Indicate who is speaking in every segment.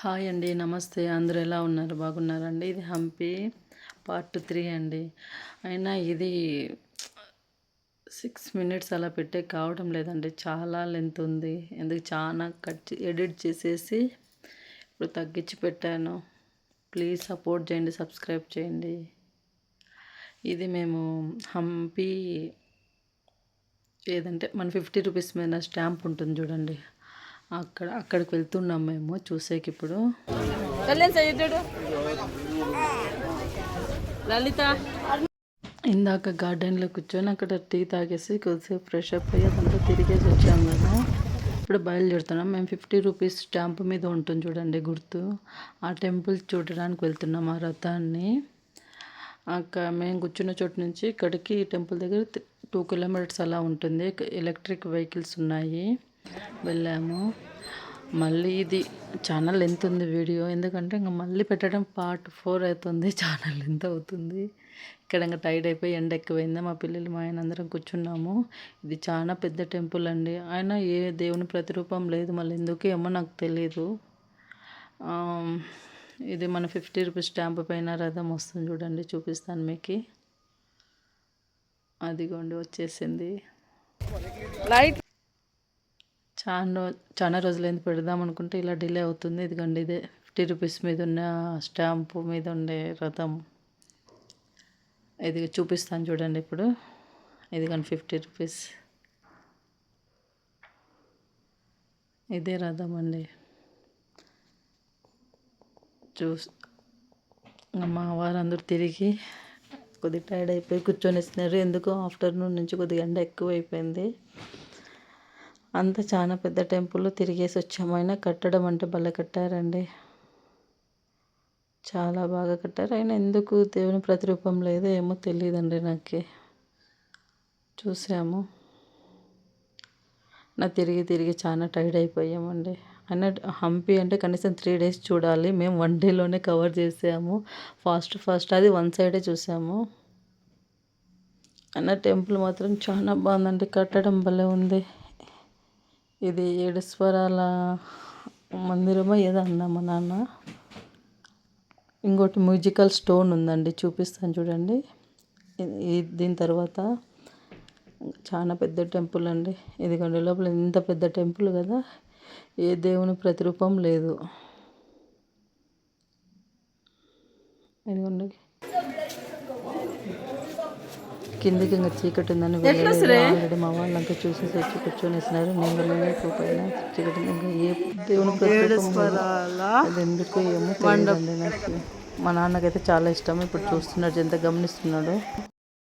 Speaker 1: Hi అండి. నమస్తే. అందరూ ఎలా ఉన్నారు? బాగున్నారండి? ఇది హంపి పార్ట్ 3 అండి. అయినా ఇది 6 మినిట్స్ అలా పెట్టే కావడం లేదండి. చాలా లెంత్ ఉంది. ఎందుకు చాలా ఎడిట్ చేసేసి ఇప్పుడు తగ్గించి పెట్టాను. ప్లీజ్ సపోర్ట్ చేయండి, సబ్స్క్రైబ్ చేయండి. ఇది మేము హంపి ఏదంటే మన 50 రూపీస్ మీద స్టాంప్ ఉంటుంది చూడండి, అక్కడికి వెళ్తున్నాం మేము చూసేకి. ఇప్పుడు లలిత ఇందాక గార్డెన్లో కూర్చొని అక్కడ టీ తాగేసి కొద్దిసేపు ఫ్రెష్ అప్ అయ్యి అదంతా తిరిగేసి వచ్చాం కదా. ఇప్పుడు బయలుదేరుతున్నాం. మేము 50 రూపీస్ స్టాంప్ మీద ఉంటుంది చూడండి గుర్తు, ఆ టెంపుల్ చూడడానికి వెళ్తున్నాం. ఆ రథాన్ని అక్కడ మేము కూర్చున్న చోటు నుంచి ఇక్కడికి టెంపుల్ దగ్గర 2 కిలోమీటర్స్ అలా ఉంటుంది. ఎలక్ట్రిక్ వెహికల్స్ ఉన్నాయి. వెళ్ళాము. మళ్ళీ ఇది చాలా లెంత్ ఉంది వీడియో, ఎందుకంటే ఇంకా మళ్ళీ పెట్టడం పార్ట్ 4 అవుతుంది. చాలా లెంత్ అవుతుంది. ఇక్కడ ఇంకా టైడ్ అయిపోయి ఎండ ఎక్కువైందా, మా పిల్లలు మా ఆయన అందరం కూర్చున్నాము. ఇది చాలా పెద్ద టెంపుల్ అండి. ఆయన ఏ దేవుని ప్రతిరూపం లేదు, మళ్ళీ ఎందుకు ఏమో నాకు తెలీదు. ఇది మన 50 రూపీస్ స్టాంప్ పైన రథం వస్తుంది చూడండి, చూపిస్తాను మీకు. అదిగోండి వచ్చేసింది. లైట్ చాలా రోజులైంది పెడదాం అనుకుంటే ఇలా డిలే అవుతుంది. ఇదిగోండి ఇదే 50 రూపీస్ మీద ఉన్న స్టాంపు మీద ఉండే రథం. ఇది చూపిస్తాను చూడండి ఇప్పుడు. ఇదిగోండి 50 రూపీస్, ఇదే రథం అండి. మా వారందరూ తిరిగి కొద్దిగా టైర్డ్ అయిపోయి కూర్చొని ఇస్తున్నారు. ఎందుకో ఆఫ్టర్నూన్ నుంచి కొద్దిగా ఎండ ఎక్కువైపోయింది. అంతా చాలా పెద్ద టెంపుల్ తిరిగేసి వచ్చాము. అయినా కట్టడం అంటే భలే కట్టారండి, చాలా బాగా కట్టారు. అయినా ఎందుకు దేవుని ప్రతిరూపం లేదో ఏమో తెలియదండి నాకు. చూసాము తిరిగి తిరిగి చాలా టైర్డ్ అయిపోయామండి. అయినా హంపి అంటే కనీసం 3 డేస్ చూడాలి. మేము 1 డేలోనే కవర్ చేసాము. ఫాస్ట్ అది 1 సైడే చూసాము. అయినా టెంపుల్ మాత్రం చాలా బాగుందండి, కట్టడం భలే ఉంది. ఇది 7 స్వరాల మందిరమో ఏదో అన్నా మా నాన్న. ఇంకోటి మ్యూజికల్ స్టోన్ ఉందండి, చూపిస్తాను చూడండి. దీని తర్వాత చాలా పెద్ద టెంపుల్ అండి. ఇదిగోండి లోపల ఇంత పెద్ద టెంపుల్ కదా, ఏ దేవుని ప్రతిరూపం లేదు. ఇదిగోండి కిందికి ఇంకా చీకటి ఉందని ఆల్రెడీ మా వాళ్ళంతా చూసేసి వచ్చి కూర్చొని ఇస్తున్నారు. నేను వెళ్ళలేకపోయినా చీకటి ఇంకా ఏ దేవుని ప్రతిరూపం అది ఎందుకు ఏమో తెలియదండి నాకు. మా నాన్నకైతే చాలా ఇష్టం. ఇప్పుడు చూస్తున్నాడు, ఎంత గమనిస్తున్నాడు.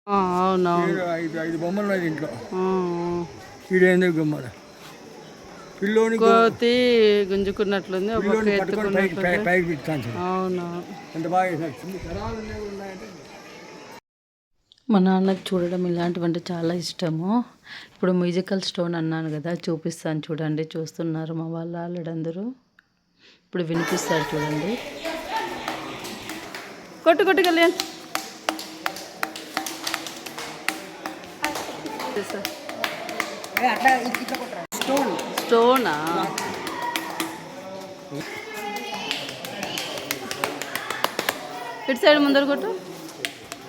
Speaker 1: అవునవును, 5 బొమ్మలు ఉన్నాయి ఇంట్లో. కోతి గుంజుకున్నట్లుంది, అవును. మా నాన్నకు చూడడం ఇలాంటివంటే చాలా ఇష్టము. ఇప్పుడు మ్యూజికల్ స్టోన్ అన్నాను కదా, చూపిస్తాను చూడండి. చూస్తున్నారు మా వాళ్ళు ఆల్రెడీ. ఇప్పుడు వినిపిస్తారు చూడండి. కొట్టు కళ్యాణ్. స్టోనా? ఇటు సైడ్ ముందర కొట్టు.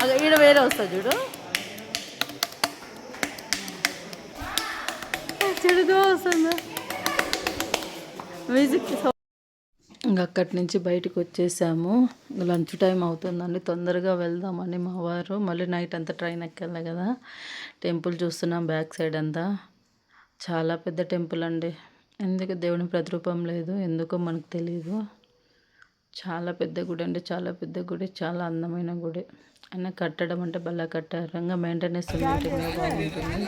Speaker 1: అదే ఈడ వేరే వస్తుంది చూడు. చెడుగా వస్తుంది మ్యూజిక్. ఇంకా అక్కడి నుంచి బయటకు వచ్చేసాము. లంచ్ టైం అవుతుందండి, తొందరగా వెళ్దామని మా వారు. మళ్ళీ నైట్ అంతా ట్రైన్ ఎక్కాలి కదా. టెంపుల్ చూస్తున్నాం బ్యాక్ సైడ్ అంతా. చాలా పెద్ద టెంపుల్ అండి. ఎందుకు దేవుని ప్రతిరూపం లేదు, ఎందుకో మనకు తెలియదు. చాలా పెద్ద గుడి అండి, చాలా పెద్ద గుడి, చాలా అందమైన గుడి. అయినా కట్టడం అంటే భలే కట్టారు. ఇంకా మెయింటెనెన్స్ బాగుంటుంది,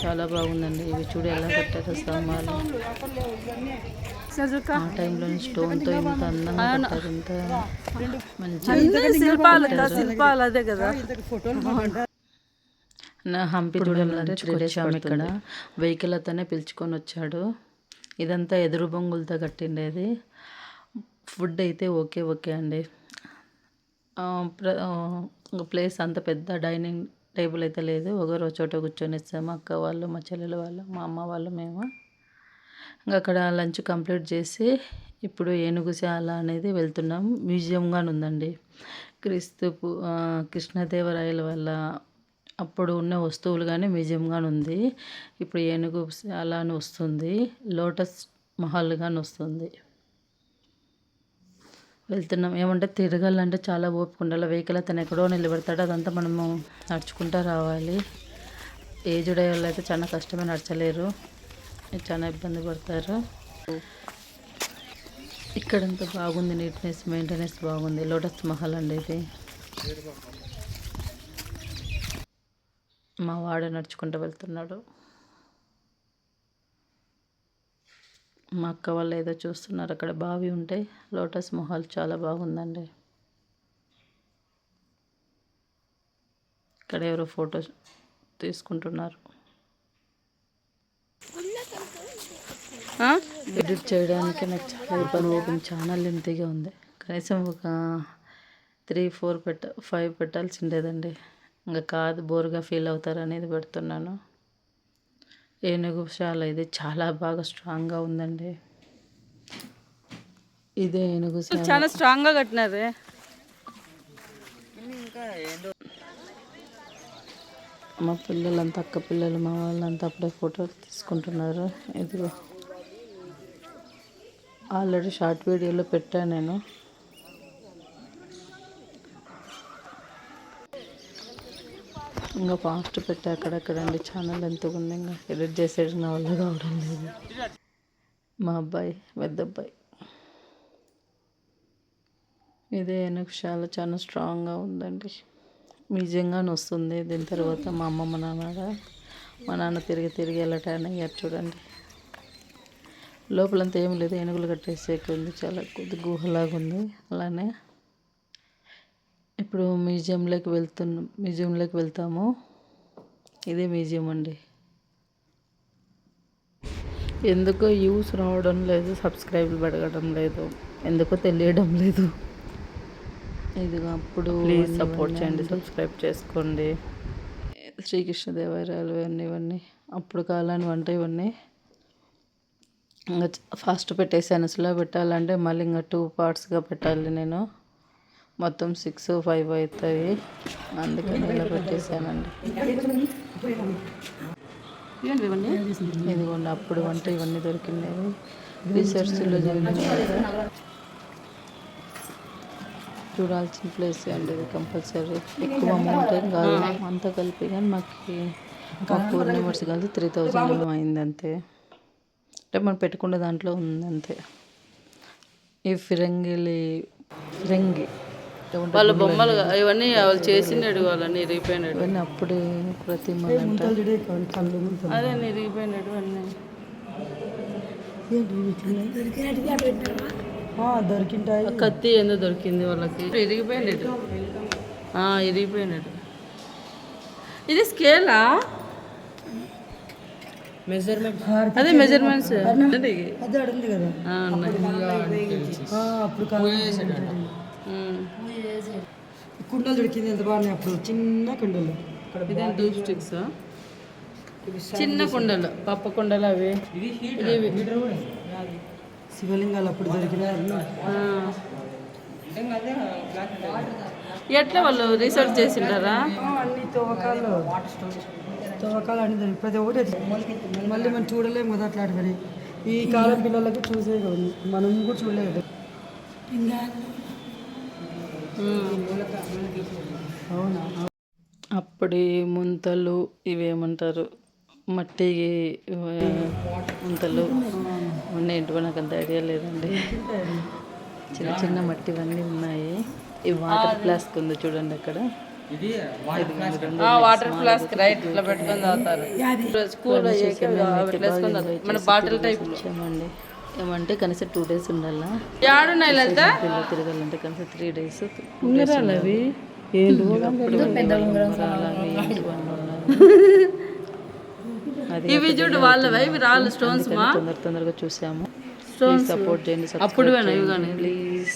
Speaker 1: చాలా బాగుందండి. ఇవి చూడు ఎలా కట్టారు స్తంభాలు. ఆ టైంలో స్టోన్తో ఇంత అందంగా కట్టారు, ఇంత మంచి శిల్పాలు. అదే కదా నా హంపి చూడాలంటే 3 డేస్ ఇక్కడ. వెహికల్ అతనే పిలుచుకొని వచ్చాడు. ఇదంతా ఎదురు బొంగులతో కట్టిండేది. ఫుడ్ అయితే ఓకే అండి. ప్లేస్ అంత పెద్ద డైనింగ్ టేబుల్ అయితే లేదు. ఒకరు చోట కూర్చొని ఇస్తాము. అక్క వాళ్ళు, మా చెల్లెలు వాళ్ళు, మా అమ్మ వాళ్ళు, మేము. ఇంకా అక్కడ లంచ్ కంప్లీట్ చేసి ఇప్పుడు ఏనుగుశాల అనేది వెళ్తున్నాం. మ్యూజియంగానే ఉందండి. కృష్ణదేవరాయల వల్ల అప్పుడు ఉన్న వస్తువులు కానీ మ్యూజియంగానే ఉంది. ఇప్పుడు ఏనుగుశాల అని వస్తుంది, లోటస్ మహల్ కానీ వస్తుంది. వెళ్తున్నాం. ఏమంటే తిరగాలంటే చాలా ఓపిక ఉండాలి. వెహికల్ అతను ఎక్కడో నిలబెడతాడు, అదంతా మనము నడుచుకుంటూ రావాలి. ఏజ్డ్ వాళ్ళు అయితే చాలా కష్టమే, నడచలేరు, చాలా ఇబ్బంది పడతారు. ఇక్కడంతా బాగుంది, నీట్నెస్ మెయింటెనెన్స్ బాగుంది. లోటస్ మహల్ అండి ఇది. మా వాడు నడుచుకుంటూ వెళ్తున్నాడు. మా అక్క వాళ్ళు ఏదో చూస్తున్నారు, అక్కడ బావి ఉంటే. లోటస్ మహల్ చాలా బాగుందండి. ఇక్కడ ఎవరో ఫోటో తీసుకుంటున్నారు. ఎడిట్ చేయడానికి నాకు చాలా ఇబ్బంది అవుతుంది, చాలా లెంతీగా ఉంది. కనీసం ఒక 5 పెట్టాల్సి ఉండేదండి. ఇంకా కాదు, బోర్గా ఫీల్ అవుతారు అనేది పెడుతున్నాను. ఏనుగుశాల ఇది చాలా బాగా స్ట్రాంగ్గా ఉందండి. ఇదే ఏనుగుశాల,
Speaker 2: చాలా స్ట్రాంగ్గా కట్టినారే.
Speaker 1: మా పిల్లలంతా, అక్క పిల్లలు, మా వాళ్ళంతా అప్పుడే ఫోటోలు తీసుకుంటున్నారు. ఇదిగో ఆల్రెడీ షార్ట్ వీడియోలో పెట్టాను నేను. ఇంకా ఫాస్ట్ పెట్టా అక్కడక్కడండి, ఛానల్ ఎంతగా ఉంది. ఇంకా ఎడిట్ చేసేది నా వల్ల కావడం లేదు. మా అబ్బాయి, పెద్ద అబ్బాయి. ఇదే ఏనుగుశాల చాలా స్ట్రాంగ్గా ఉందండి. మ్యూజియంగానే వస్తుంది. దీని తర్వాత మా అమ్మ, మా నాన్న తిరిగి ఎలా టైన్ అయ్యారు చూడండి. లోపలంతా ఏం లేదు, ఏనుగులు కట్టేసేకి ఉంది, చాలా కొద్ది గుహలాగా ఉంది. అలానే ఇప్పుడు మ్యూజియంలోకి వెళ్తాము. ఇదే మ్యూజియం అండి. ఎందుకో యూస్ రావడం లేదు, సబ్స్క్రైబ్లు పెరగడం లేదు, ఎందుకో తెలియడం లేదు. ఇదిగో అప్పుడు ప్లీజ్ సపోర్ట్ చేయండి, సబ్స్క్రైబ్ చేసుకోండి. శ్రీకృష్ణదేవరాయలు ఇవన్నీ అప్పుడు కాలాన్ని వంట. ఇవన్నీ ఇంకా ఫాస్ట్ పెట్టేసాను. స్లో పెట్టాలంటే మళ్ళీ ఇంకా 2 పార్ట్స్గా పెట్టాలి నేను. మొత్తం 6, 5 అవుతాయి, అందుకని ఇలా పెట్టేశానండి. ఇదిగోండి అప్పుడు వంట ఇవన్నీ దొరికినాయి. రీసెర్చ్లో చూడాల్సిన ప్లేస్ అండి ఇది, కంపల్సరీ. ఎక్కువ అమౌంట్ ఏం కాదు, అంతా కలిపి కానీ మా 4 మెంబర్స్ కలిసి 3000 అయింది అంతే. అంటే మనం పెట్టుకునే దాంట్లో ఉంది అంతే. ఈ ఫిరంగి
Speaker 2: వాళ్ళ బొమ్మలు ఇవన్నీ వాళ్ళు చేసినాడు, వాళ్ళని ఇరిగిపోయినాడు.
Speaker 1: ఇవన్నీ అప్పుడు ప్రతిమలు అంట.
Speaker 2: అదే ఇరిగిపోయినాడు అన్నీ.
Speaker 1: దొరికింటాయి.
Speaker 2: కత్తి ఏందో దొరికింది వాళ్ళకి. ఇరిగిపోయినాడు. ఇది స్కేలా? అదే మెజర్మెంట్స్
Speaker 1: కుండలు దొరికింది, ఎంత బాగున్నాయి అప్పుడు, చిన్న కుండలు.
Speaker 2: ఇదే డూప్ స్టిక్స్, చిన్న కుండలు, పప్పు కుండలు అవి.
Speaker 1: శివలింగాలు అప్పుడు దొరికినాయి.
Speaker 2: ఎట్లా వాళ్ళు రీసెర్చ్ చేసింటారా?
Speaker 1: అన్ని తవ్వకాలు అన్ని దొరికి ప్రతి ఒక్కటి మళ్ళీ మనం చూడలేము కదా అట్లాంటివని. ఈ కాలం పిల్లలకు చూసే కదా, మనం కూడా చూడలేదు. అవునా? అప్పటి ముంతలు ఇవేమంటారు, మట్టి ముంతలు ఏంటో నాకు అంత ఐడియా లేదండి. చిన్న చిన్న మట్టివన్నీ ఉన్నాయి. ఈ వాటర్ ఫ్లాస్క్ ఉంది చూడండి అక్కడ.
Speaker 2: వాటర్ ఫ్లాస్క్ రైట్ ఇట్లా పెట్టుకొని తాగుతారు. స్కూల్ మన బాటిల్ టైప్
Speaker 1: వచ్చామండి. ఏమంటే కనీసం 2 days ఉండాలా. తిరగాలంటే కనీసం 3 days.
Speaker 2: అవి ఇవి చూడు వాళ్ళవి, ఇవి రాళ్ళు స్టోన్స్.
Speaker 1: తొందరగా చూసాము.
Speaker 2: స్టోన్స్
Speaker 1: సపోర్ట్ చేయండి,
Speaker 2: అప్పుడు ప్లీజ్.